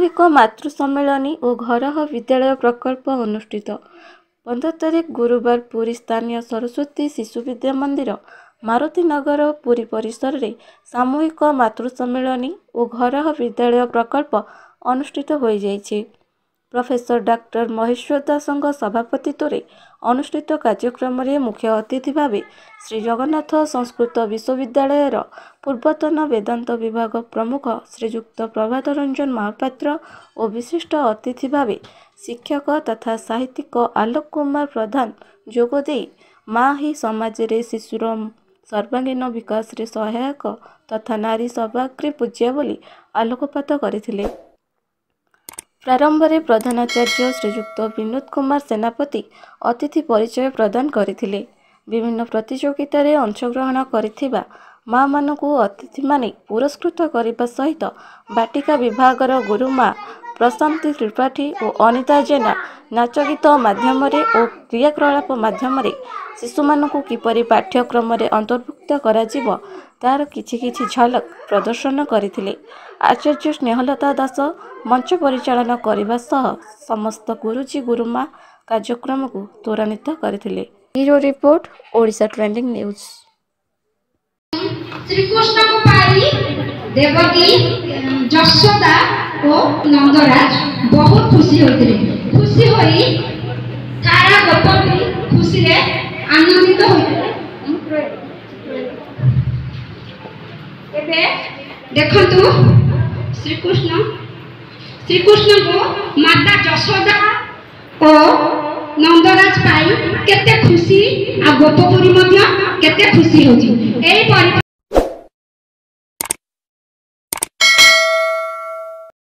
सामूहिक मातृ सम्मेलनी और घरह विद्यालय प्रकल्प अनुष्ठित 15 तारिख गुरुवार पुरी स्थानीय सरस्वती शिशु विद्या मंदिर मारुतिनगर पुरी परिसर रे सामूहिक मातृ सम्मेलनी और घरह विद्यालय प्रकल्प अनुष्ठित हो जाइछे। प्रोफेसर डॉक्टर महेश्वर दासंग सभापतित्व रे अनुष्ठित कार्यक्रम रे मुख्य अतिथि भावे श्री जगन्नाथ संस्कृत विश्वविद्यालय पूर्वतन वेदांत विभाग प्रमुख श्रीयुक्त प्रभात रंजन महापात्र और विशिष्ट अतिथि भावे शिक्षक तथा साहित्यिक आलोक कुमार प्रधान जोगदे माँ ही समाज रे शिशुर सर्वांगीन विकास रे सहायक तथा नारी सौभाग्य पूज्य बोली आलोकपात करथिले। प्रारंभ में प्रधानाचार्य श्रीयुक्त विनोद कुमार सेनापति अतिथि परिचय प्रदान करथिले। विभिन्न प्रतियोगिता रे अंशग्रहण करिथिबा माँ मानकु अतिथि माने पुरस्कृत करने सहित बाटिका विभागर गुरुमा प्रशांति त्रिपाठी और अनिता जेना नाच गीत माध्यम और क्रियाकलाप माध्यम शिशु मानकु किपरि पाठ्यक्रम रे अंतर्भुक्त करा जिवो तार किछि किछि झलक प्रदर्शन करथिले। आचार्य स्नेहलता दास मंच परिचालन करने सह समस्त गुरुजी गुरुमा कार्यक्रम को त्वरान्वित करथिले। Bureau report Odisha trending news. Shri Krishna को पाई देवकी यशोदा और नंदराज बहुत खुशी होते। खुशी होई तारा गोपी खुशी रे आनंदित होते। एबे देखंतु श्री कृष्ण को माता यशोदा और नंदराज पाई केते खुशी आ गोपपुरी मध्य केते खुशी होची। एई